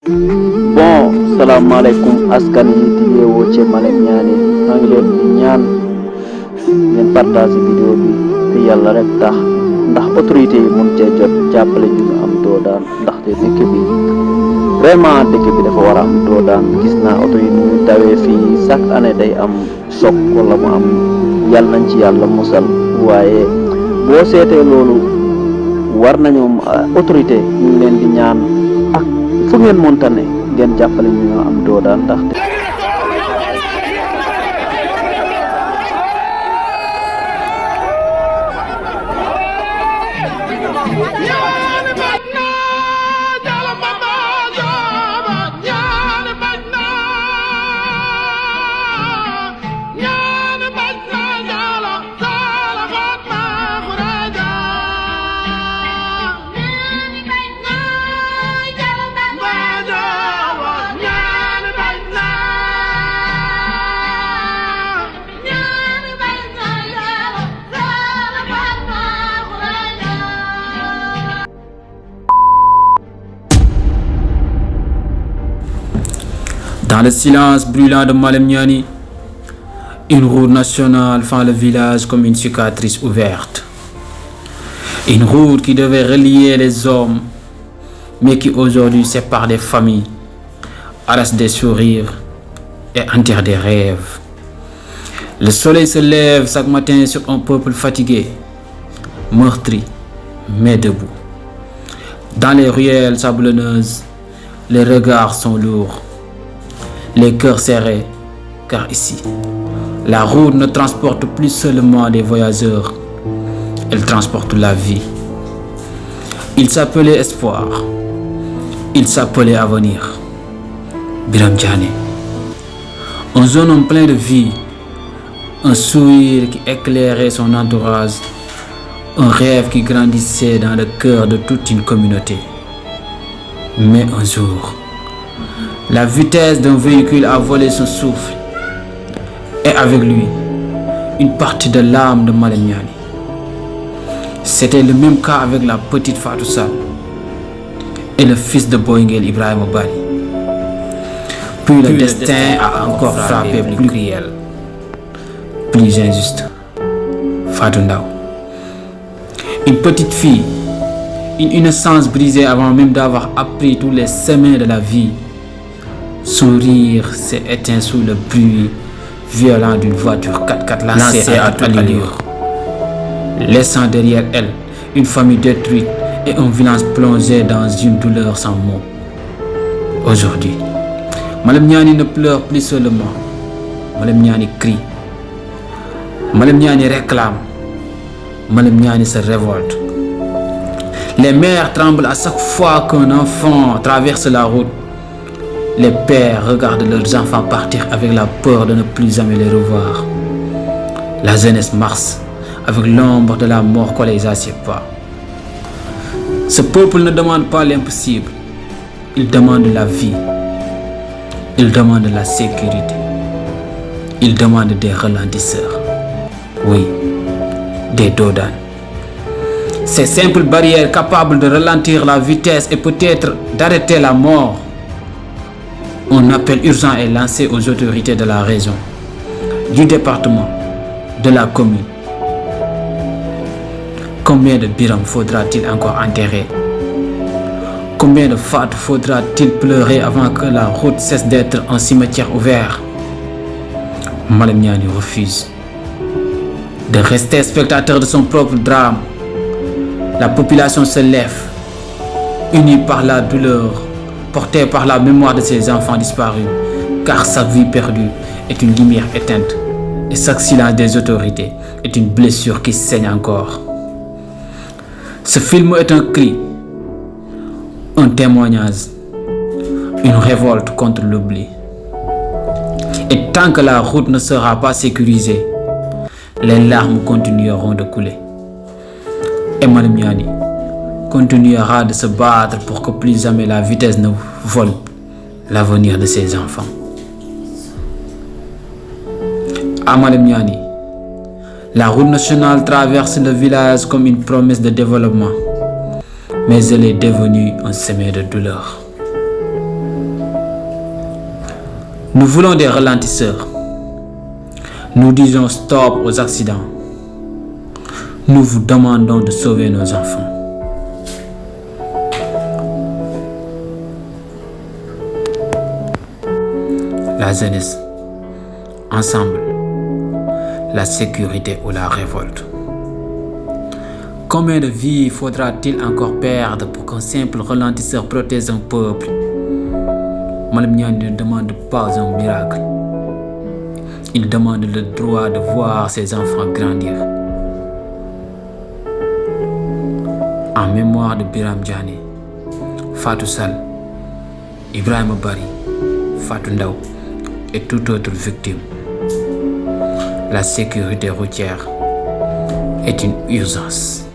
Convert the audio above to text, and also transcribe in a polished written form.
Bon, salaamaaleykum askan yi di yeewoo ci Malem Niani maa ngi leen di ñaan ngeen partage vidéo bi te yàlla rek tax ndax autorité yi mun cee jot jàppale ñu am doo daan ndaxte dëkk bi vraiment dëkk bi dafa war a am doo daan gis naa oto yi ñu dawee fii chaque année day am choc wala mu am yàlla nañ ci yàlla musal waaye boo seetee loolu war nañoo autorité ñu ngi leen di ñaan ak fu ngeen monta ne ngeen jàppale ñu am doo daan ndaxte Dans le silence brûlant de Malem Niani, une route nationale fend le village comme une cicatrice ouverte. Une route qui devait relier les hommes, mais qui aujourd'hui sépare des familles, arrache des sourires et enterre des rêves. Le soleil se lève chaque matin sur un peuple fatigué, meurtri, mais debout. Dans les ruelles sablonneuses, les regards sont lourds. Les cœurs serrés, car ici, la route ne transporte plus seulement des voyageurs, elle transporte la vie. Il s'appelait espoir, il s'appelait avenir. Biram Diané, un jeune homme plein de vie, un sourire qui éclairait son entourage, un rêve qui grandissait dans le cœur de toute une communauté. Mais un jour, la vitesse d'un véhicule a volé son souffle et avec lui, une partie de l'âme de Malem Niani. C'était le même cas avec la petite Fatou Sall et le fils de Boyngel Ibrahima Bari. Puis le destin a encore frappé plus cruel, plus injuste. Fatou Ndaw, une petite fille, une innocence brisée avant même d'avoir appris tous les chemins de la vie. Son rire s'est éteint sous le bruit violent d'une voiture 4x4 lancée à toute allure, laissant derrière elle une famille détruite et un village plongé dans une douleur sans mots. Aujourd'hui, Malem Niani ne pleure plus seulement, Malem Niani crie, Malem Niani réclame, Malem Niani se révolte. Les mères tremblent à chaque fois qu'un enfant traverse la route. Les pères regardent leurs enfants partir avec la peur de ne plus jamais les revoir. La jeunesse marche avec l'ombre de la mort collée à ses pas. Ce peuple ne demande pas l'impossible, il demande la vie, il demande la sécurité, il demande des ralentisseurs, oui, des dodanes. Ces simples barrières capables de ralentir la vitesse et peut-être d'arrêter la mort. Un appel urgent est lancé aux autorités de la région, du département, de la commune. Combien de Biram faudra-t-il encore enterrer? Combien de Fatou faudra-t-il pleurer avant que la route cesse d'être un cimetière ouvert? Malem Niani refuse de rester spectateur de son propre drame. La population se lève, unie par la douleur, porté par la mémoire de ses enfants disparus, car chaque vie perdue est une lumière éteinte et chaque silence des autorités est une blessure qui saigne encore. Ce film est un cri, un témoignage, une révolte contre l'oubli. Et tant que la route ne sera pas sécurisée, les larmes continueront de couler. Et Malem Niani continuera de se battre pour que plus jamais la vitesse ne vole l'avenir de ses enfants. À Malem Niani, la route nationale traverse le village comme une promesse de développement, mais elle est devenue un chemin de douleur. Nous voulons des ralentisseurs. Nous disons stop aux accidents. Nous vous demandons de sauver nos enfants. La jeunesse, ensemble, la sécurité ou la révolte. Combien de vies faudra-t-il encore perdre pour qu'un simple ralentisseur protège un peuple? Malam Niani ne demande pas un miracle. Il demande le droit de voir ses enfants grandir. En mémoire de Biram Diané, Fatou Sall, Ibrahima Bari, Fatou Ndaw et toute autre victime, la sécurité routière est une urgence.